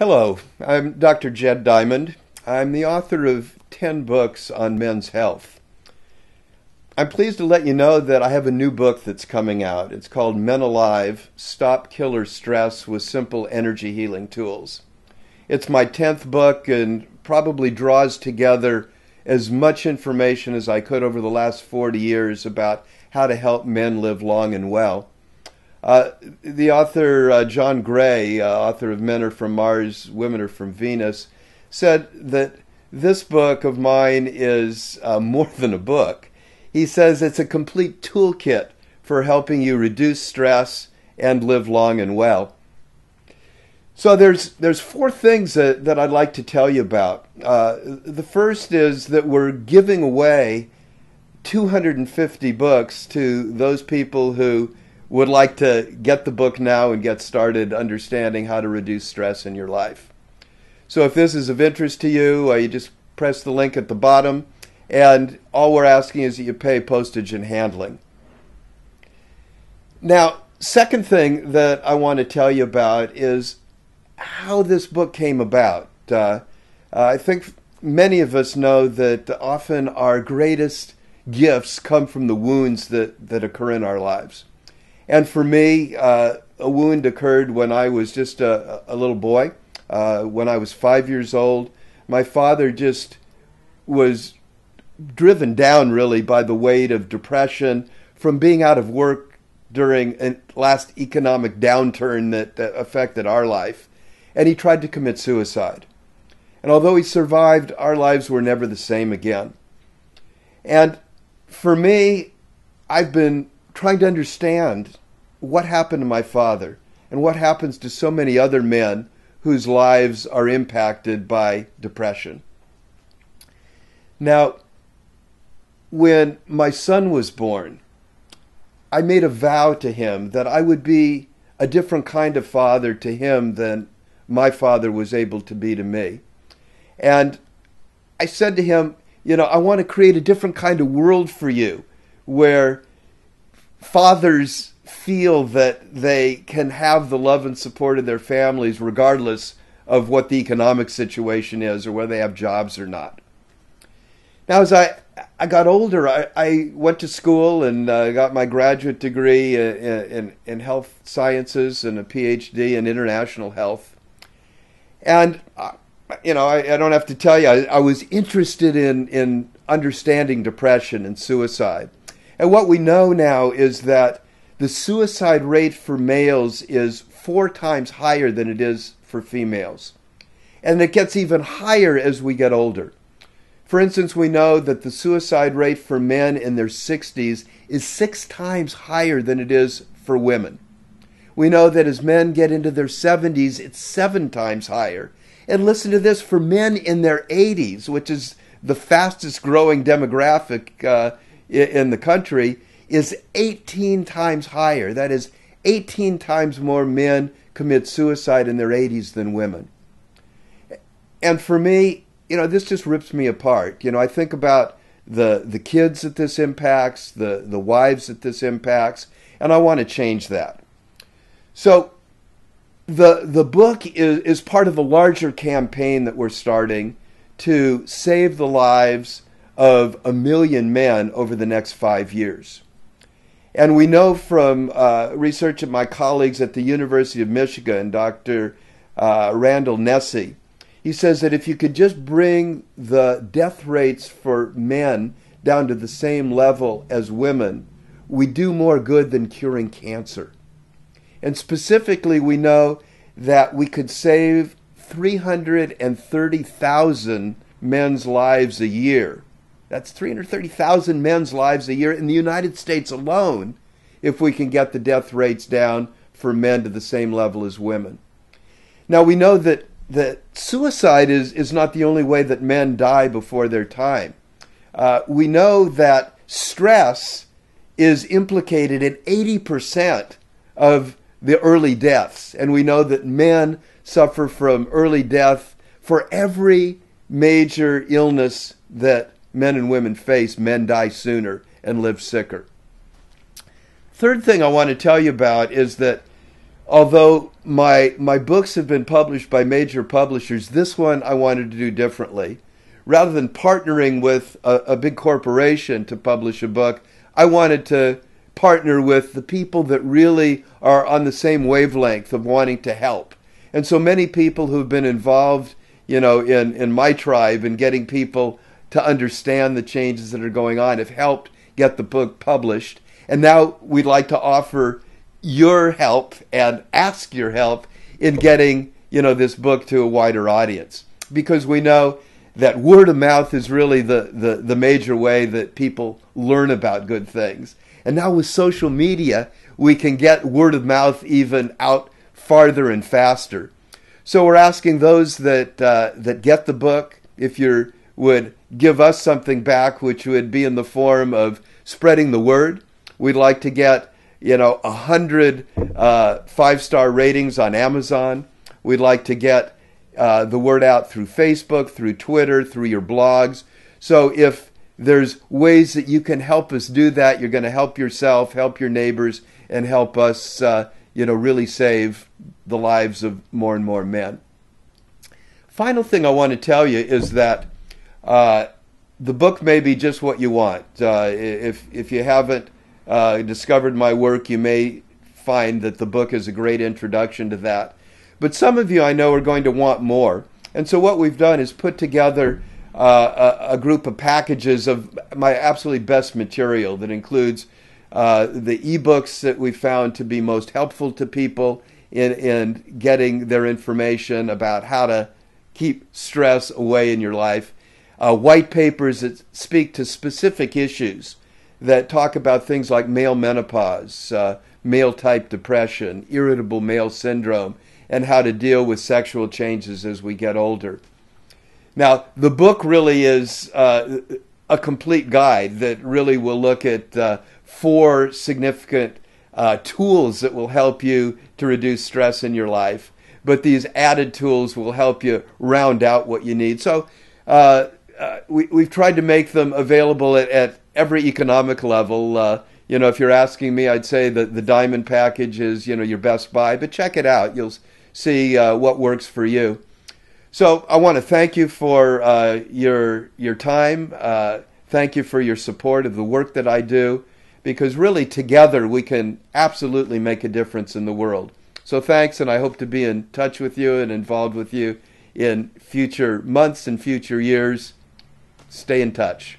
Hello, I'm Dr. Jed Diamond. I'm the author of 10 books on men's health. I'm pleased to let you know that I have a new book that's coming out. It's called MenAlive, Stop Killer Stress with Simple Energy Healing Tools. It's my 10th book and probably draws together as much information as I could over the last 40 years about how to help men live long and well. The author, John Gray, author of Men Are From Mars, Women Are From Venus, said that this book of mine is more than a book. He says it's a complete toolkit for helping you reduce stress and live long and well. So there's four things that I'd like to tell you about. The first is that we're giving away 250 books to those people who would like to get the book now and get started understanding how to reduce stress in your life. So if this is of interest to you, you just press the link at the bottom, and all we're asking is that you pay postage and handling. Now, second thing that I want to tell you about is how this book came about. I think many of us know that often our greatest gifts come from the wounds that occur in our lives. And for me, a wound occurred when I was just a little boy. When I was 5 years old, my father just was driven down really by the weight of depression from being out of work during a last economic downturn that affected our life. And he tried to commit suicide. And although he survived, our lives were never the same again. And for me, I've been trying to understand what happened to my father and what happens to so many other men whose lives are impacted by depression. Now, when my son was born, I made a vow to him that I would be a different kind of father to him than my father was able to be to me. And I said to him, I want to create a different kind of world for you where fathers feel that they can have the love and support of their families regardless of what the economic situation is or whether they have jobs or not. Now, as I got older, I went to school and got my graduate degree in health sciences and a PhD in international health. And, I don't have to tell you, I was interested in understanding depression and suicide. And what we know now is that the suicide rate for males is 4 times higher than it is for females. And it gets even higher as we get older. For instance, we know that the suicide rate for men in their 60s is 6 times higher than it is for women. We know that as men get into their 70s, it's 7 times higher. And listen to this, for men in their 80s, which is the fastest growing demographic in the country, is 18 times higher. That is, 18 times more men commit suicide in their 80s than women. And for me, this just rips me apart. I think about the kids that this impacts, the wives that this impacts, and I want to change that. So the book is part of a larger campaign that we're starting to save the lives of 1 million men over the next 5 years. And we know from research of my colleagues at the University of Michigan, Dr. Randall Nesse, he says that if you could just bring the death rates for men down to the same level as women, we do more good than curing cancer. And specifically, we know that we could save 330,000 men's lives a year. That's 330,000 men's lives a year in the United States alone if we can get the death rates down for men to the same level as women. Now, we know that suicide is not the only way that men die before their time. We know that stress is implicated in 80% of the early deaths. And we know that men suffer from early death for every major illness that men and women face. Men die sooner and live sicker. Third thing I want to tell you about is that although my books have been published by major publishers, this one I wanted to do differently. Rather than partnering with a big corporation to publish a book, I wanted to partner with the people that really are on the same wavelength of wanting to help. And so many people who've been involved, in my tribe and getting people to understand the changes that are going on have helped get the book published. And now we'd like to offer your help and ask your help in getting, this book to a wider audience. Because we know that word of mouth is really the major way that people learn about good things. And now with social media, we can get word of mouth even out farther and faster. So we're asking those that get the book, if you would give us something back, which would be in the form of spreading the word. We'd like to get 100 5-star ratings on Amazon. We'd like to get the word out through Facebook, through Twitter, through your blogs. So if there's ways that you can help us do that, you're going to help yourself, help your neighbors, and help us, really save the lives of more and more men. Final thing I want to tell you is that the book may be just what you want. If you haven't discovered my work, you may find that the book is a great introduction to that. But some of you I know are going to want more. And so what we've done is put together a group of packages of my absolutely best material that includes the ebooks that we found to be most helpful to people in getting their information about how to keep stress away in your life, white papers that speak to specific issues that talk about things like male menopause, male-type depression, irritable male syndrome, and how to deal with sexual changes as we get older. Now, the book really is a complete guide that really will look at 4 significant tools that will help you to reduce stress in your life. But these added tools will help you round out what you need. So we've tried to make them available at every economic level. If you're asking me, I'd say that the diamond package is, your best buy. But check it out. You'll see what works for you. So I want to thank you for your time. Thank you for your support of the work that I do, because really together we can absolutely make a difference in the world. So thanks, and I hope to be in touch with you and involved with you in future months and future years. Stay in touch.